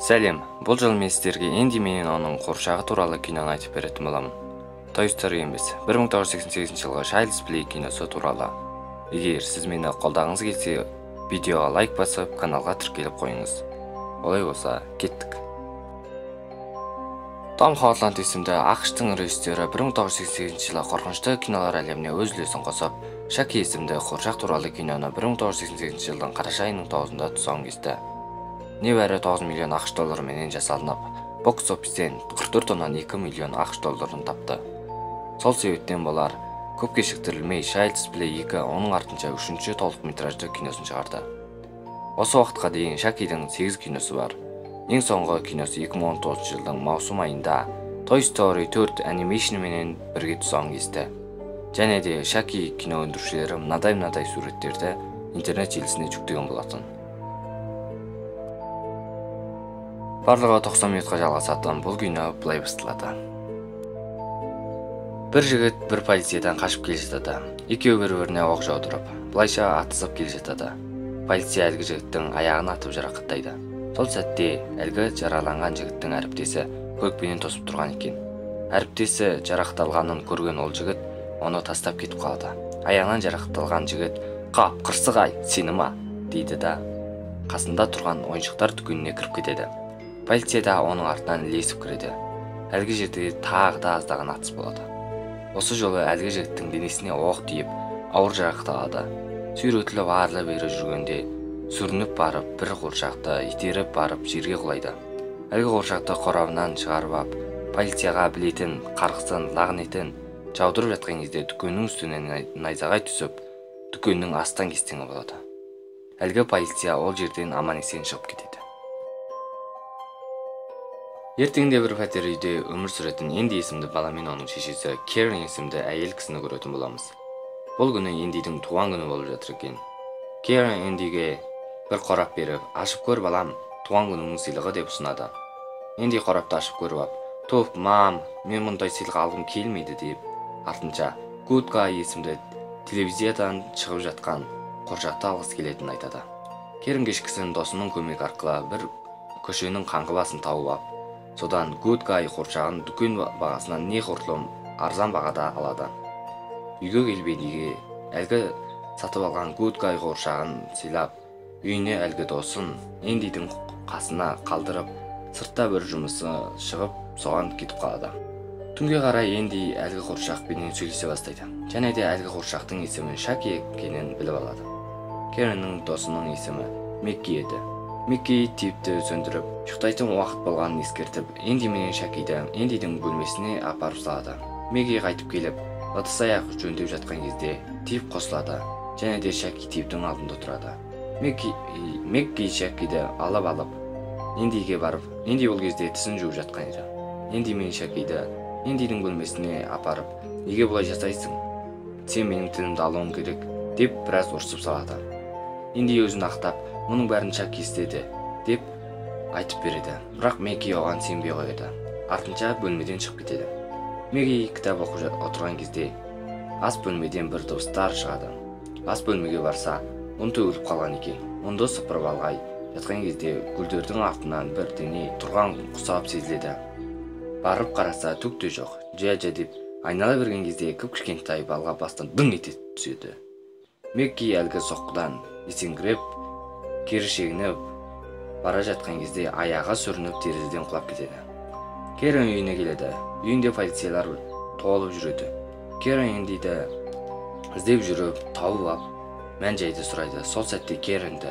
Сәлем, бұл жолы мен сіздерге Энди менен оның қуыршағы туралы киноны айтып беретін боламын. Toy Story емес, 1988 жылғы Child's Play киносы туралы. Егер сіз мені қолдағыңыз келсе, видеоға лайк басып, каналға тіркеліп қойыңыз. Олай болса, кеттік. Том Холланд есімді ақш-тың режиссері 1988 жылы қорқынышты кинолар әлеміне өз үлесін қосып, Шаки есімді қуыршақ туралы киноны 1988 жылдың қараша айының 9-ында тұсауын кесті. Небәрі 9 миллион ақш доллары менен жасалынып, бокс офистен 44,2 миллион ақш долларын тапты. Сол себептен болар көп кешіктірілмей Child's Play 2 оның артынша 3-ші толықметражды киносын шығарды. Осы уақытқа дейін Шакидің 8 киносы бар. Ең соңғы киносы 2019 жылдың маусым айында Toy Story 4 анимейшн менен бірге тұсауын кесті. Және де Шаки кино өндірушілері мынадай суреттерді интернет желісіне жүктеген болатын. Барлығы 90 минутқа жалғасатын бұл кино былай басталады. Бір жігіт бір полициядан қашып келе жатады. Екеуі бір-біріне оқ жаудырып, бұлайша атысып келе жатады. Полиция әлгі жігіттің аяғын атып жарақаттайды. Сол сәтте әлгі жараланған жігіттің әріптесі көлікпенен тосып тұрған екен. Әріптесі жарақатталғанын көрген ол жігіт оны тастап кетіп қалады. Аяғынан жарақатталған жігіт "Қап, қырсық-ай, сені ма?" дейді да қасында тұрған ойыншықтар дүкеніне кіріп кетеді. Полиция да оның артынан ілесіп кіреді. Әлгі жерде тағы да аздаған атыс болады. Осы жолы әлгі жігіттің денесіне оқ тиіп, ауыр жарақат алады. Сүйретіліп арлы-бері жүргенде сүрініп барып, бір қуыршақты итеріп барып жерге құлайды. Әлгі қуыршақты қорабынан шығарып ап, полицияға білетін, қарғысын, лағнетін жаудырып жатқан кезде дүкеннің үстінен найзағай түсіп, дүкеннің астан-кестеңі болады. Әлгі полиция ол жерден аман-есен шығып кетеді. Ертеңде бір пәтер үйде өмір сүретін Энди есімді бала мен оның шешесі Керен есімді әйел кісіні көретін боламыз. Бұл күні Эндидің туған күні болып жатыр екен. Керен Эндиге бір қорап беріп, "Ашып көр балам, туған күніңнің сыйлығы" деп ұсынады. Энди қорапты ашып көріп ап, "Топ, мам, мен мұндай сыйлық алғым келмейді" деп, артынша Good Guy есімді телевизиядан шығып жатқан қуыршақты алғысы келетінін айтады. Керен кешкісін досының көмек арқылы бір көшенің қаңғыбасын тауып ап, содан Good Guy қуыршағын дүкен бағасынан неғұрлым арзан бағада алады. Үйге келбедіге әлгі сатып алған Good Guy қуыршағын сыйлап, үйіне әлгі досын Эндидің қасына қалдырып, сыртта бір жұмысы шығып, соған кетіп қалады. Түнге қарай Энди әлгі қуыршақпенен сөйлесе бастайды. Және де әлгі қуыршақтың есімі Шаки екенін біліп алады. Кереннің досының есімі Мекки еді. Мекки типті сөндіріп, ұйықтайтын уақыт болғанын ескертіп, Энди менен Шакиді Эндидің бөлмесіне апарып салады. Мекки қайтып келіп, ыдыс-аяқ жөндеп жатқан кезде тип қосылады, және де Шаки типтің алдында тұрады. Мекки Шакиді алып, Эндиге барып, Энди бұл кезде тісін жуып жатқан еді. Энди мен Шакиді Эндидің бөлмесіне апарып, "Неге бұлай жасайсың? Сен менің тілімді алуың керек" деп біраз ұрсып салады. Энди өзін ақтап, "Мұның бәрін Шаки істеді" деп айтып береді. Бірақ Мекки оған сенбей қояды. Артынша бөлмеден шығып кетеді. Мекки кітап оқып отырған кезде ас бөлмеден бір дыбыстар шығады. Ас бөлмеге барса, ұн төгіліп қалған екен. Ұнды сыпырып алғай жатқан кезде гүлдердің артынан бір дене тұрған құсап сезіледі. Барып қараса түк те жоқ. Жа деп айнала берген кезде кіп-кішкентай балға бастан дың ете түседі. Мекки әлгі соққыдан есеңгіреп, кері шегініп бара жатқан кезде аяғы сүрініп терезеден құлап кетеді. Керен үйіне келеді. Үйінде полициялар толып жүреді. Керен Эндиді іздеп жүріп, тауып ап, мән-жайды сұрайды. Сол сәтте Керенді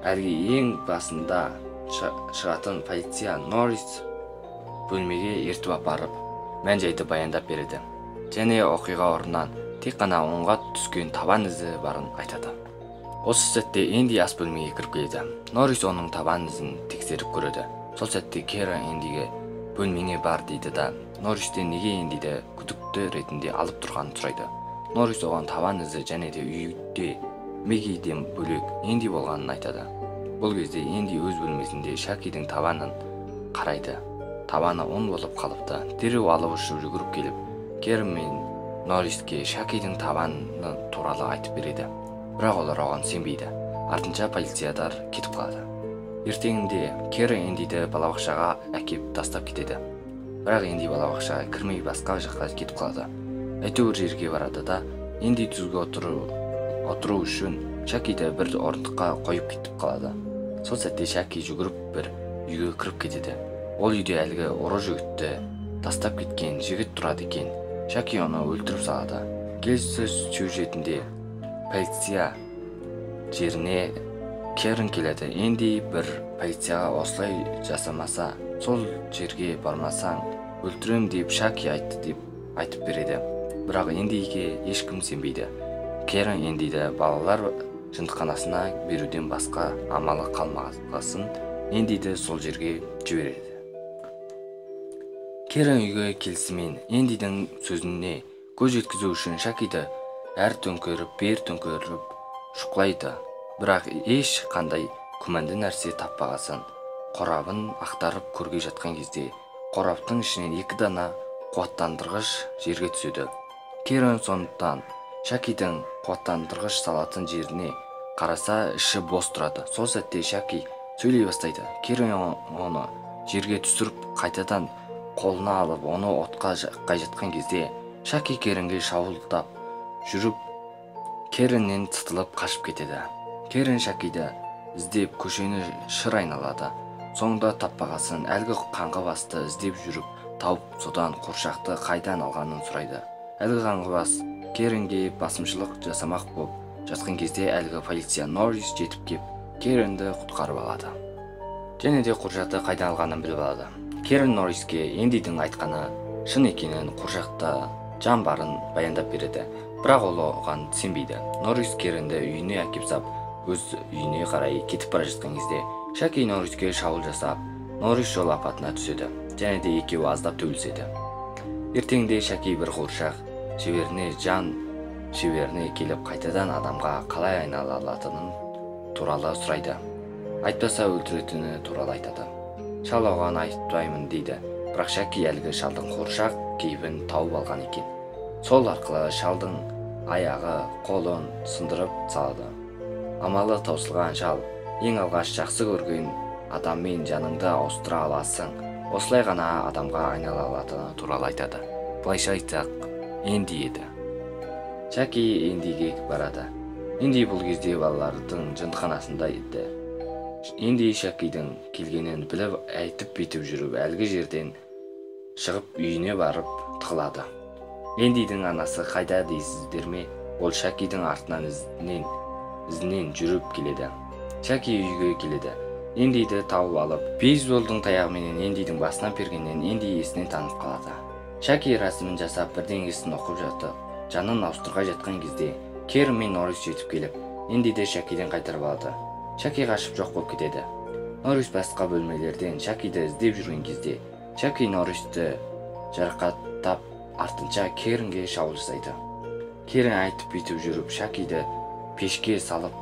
әлгі ең басында шығатын полиция Норрис бөлмеге ертіп апарып, мән-жайды баяндап береді. Және оқиға орнынан тек қана оңға түскен табан ізі барын айтады. Осы сәтте Энди ас бөлмеге кіріп келеді. Норрис оның табан ізін тексеріп көреді. Сол сәтте Керен Эндиге "Бөлмеңе бар" дейді да, Норристен неге Эндиді күдікті ретінде алып тұрғанын сұрайды. Норрис оған табан ізі және де үйде Меккиден бөлек Энди болғанын айтады. Бұл кезде Энди өз бөлмесінде Шакидің табанын қарайды. Табаны ұн болып қалыпты. Дереу алып ұшып жүгіріп келіп, Керен мен Норриске Шакидің табаны туралы айтып береді. Бірақ олар оған сенбейді. Артынша полициядар кетіп қалады. Ертеңінде Керен Эндиді балабақшаға әкеп тастап кетеді. Бірақ Энди балабақшаға кірмей басқа жаққа кетіп қалады. Әйтеуір жерге барады да, Энди түзге отыру үшін Шакиді бір орындыққа қойып кетіп қалады. Сол сәтте Шаки жүгіріп бір үйге кіріп кетеді. Ол үйде әлгі ұры жігітті тастап кеткен жігіт тұрады екен. Шаки оны өлтіріп салады. Келесі сюжетінде полиция жеріне Керен келеді. Энди бір полицияға осылай жасамаса, сол жерге бармасаң өлтірем деп Шаки айтты деп айтып береді. Бірақ Эндиге ешкім сенбейді. Керен Эндиді балалар жындықханасына беруден басқа амалы қалмағасын Эндиді сол жерге жібереді. Керен үйге келісімен Эндидің сөзіне көз жеткізу үшін Шакиді әр төңкеріп, бер төңкеріп шұқылайды. Бірақ еш қандай күмәнді нәрсе таппағасын қорабын ақтарып көрге жатқан кезде қораптың ішінен 2 дана қуаттандырғыш жерге түседі. Керен сондықтан Шакидің қуаттандырғыш салатын жеріне қараса іші бос тұрады. Сол сәтте Шаки сөйлей бастайды. Керен оны жерге түсіріп қайтадан қолына алып, оны отқа жаққай жатқан кезде Шаки Керенге шабуылдап жүріп, Кереннен тұтылып қашып кетеді. Керен Шакиді іздеп көшені шыр айналады. Соңында таппағасын әлгі қаңғыбасты іздеп жүріп, тауып, содан қуыршақты қайдан алғанын сұрайды. Әлгі қаңғыбас Керенге басымшылық жасамақ болып жатқан кезде әлгі полиция Норрис жетіп кеп, Керенді құтқарып алады. Және де қуыршақты қайдан алғанын біліп алады. Керен Норриске Эндидің айтқаны шын екенін, қуыршақта жан барын баяндап береді. Бірақ ол оған сенбейді. Норрис Керенді үйіне әкеп сап, өз үйіне қарай кетіп бара жатқан кезде Шаки Норриске шабуыл жасап, Норрис жол апатына түседі. Және де екеуі аздап төбелеседі. Ертеңінде Шаки бір қуыршақ шеберіне келіп қайтадан адамға қалай айнала алатынын туралы сұрайды. Айтпаса өлтіретіні туралы айтады. Шал оған айтпаймын дейді. Бірақ Шаки әлгі шалдың қуыршақ кейбін тауып алған екен. Сол арқылы шалдың аяғы, қолын сындырып салады. Амалы таусылған шал ең алғаш жақсы көрген адаммен жаныңды ауыстыра аласың. Осылай ғана адамға айнала алатыны туралы айтады. Былайша айтсақ, Энди еді. Шаки Эндиге барады. Энди бұл кезде балалардың жындықханасында еді. Энди Шакидің келгенін біліп, айтып бетіп жүріп, әлгі жерден шығып үйіне барып тығылады. Эндидің анасы қайда дейсіздер ме? Ол Шакидің артынан ізінен жүріп келеді. Шаки үйге келеді. Эндиді тауып алып, бейсболдың таяғымен Эндидің басынан пергеннен Энди есінен танып қалады. Шаки рәсімін жасап, бірдеңесін оқып жатты. Жанын ауыстырға жатқан кезде Керен мен Норрис жетіп келіп, Эндиді Шакиден қайтарып алды. Шаки қашып жоқ болып кетеді. Норрис басқа бөлмелерден Шакиді іздеп жүрген кезде Шаки Норристі жарақаттап, артынша Керенге шабуыл жасайды. Керен айтып бүйтіп жүріп, Шакиді пешке салып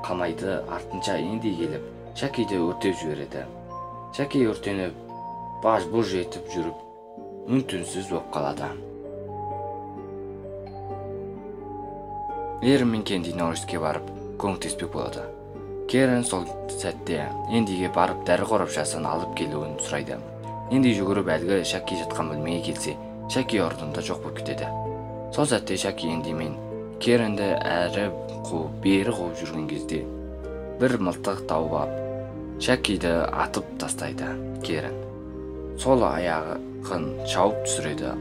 қамайды, артынша Энди келіп, Шакиді өртеп жібереді. Шаки өртеніп, баж-бұж етіп жүріп, үн-түнсіз болып қалады. Керен мен Энди Норриске барып, көмектеспек болады. Керен сол сәтте Эндиге барып дәрі қорапшасын алып келуін сұрайды. Энди жүгіріп әлгі Шаки жатқан бөлмеге келсе, Шаки орнында жоқ болып кетеді. Сол сәтте Шаки Энди мен Керенді әрі қуып, бері қуып жүрген кезде бір мылтық тауып алып, Шакиді атып тастайды. Керен сол аяғын шауып түсіреді.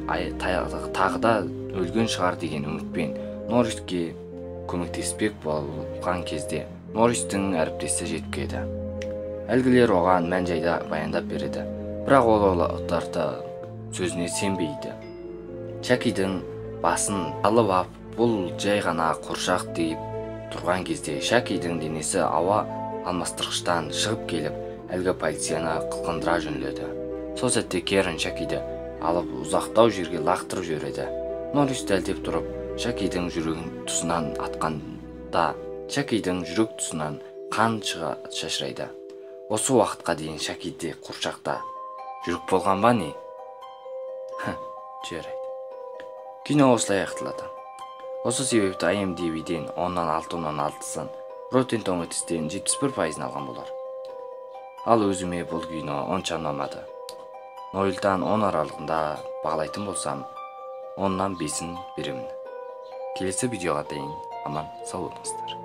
Тағы да өлген шығар деген үмітпен Норриске көмектеспек болған кезде Норристің әріптесі жетіп келеді. Әлгілер оған мән-жайды баяндап береді. Бірақ оларды сөзіне сенбейді. Шакидің басын алып ап, бұл жай ғана қуыршақ deyip тұрған кезде Шакидің денесі ауа алмастырғыштан шығып келіп, әлгі полицияны қылқындыра жөнеледі. Сол сәтте Керен Шакиді алып ұзақтау жерге лақтырып жібереді. Норрис дәлдеп тұрып, Шакидің жүрегін тұсынан атқанда, Шакидің жүрек тұсынан қан шашырайды. Осы уақытқа дейін Шакиде қуыршақта жүрек болған ба не? Жарайды. Кино осылай аяқталады. Осы себепті IMDb'ден 10-нан 6-нан 6-сын, Rotten Tomatoes'тен 71%-ын алған болар. Ал өзүмө бул күйнө онча унамады. 0-дан 10 аралыгында баглайтын болсам, 10-нан 5-ин беремин. Келесі видеоға дейін аман сау болыңыздар.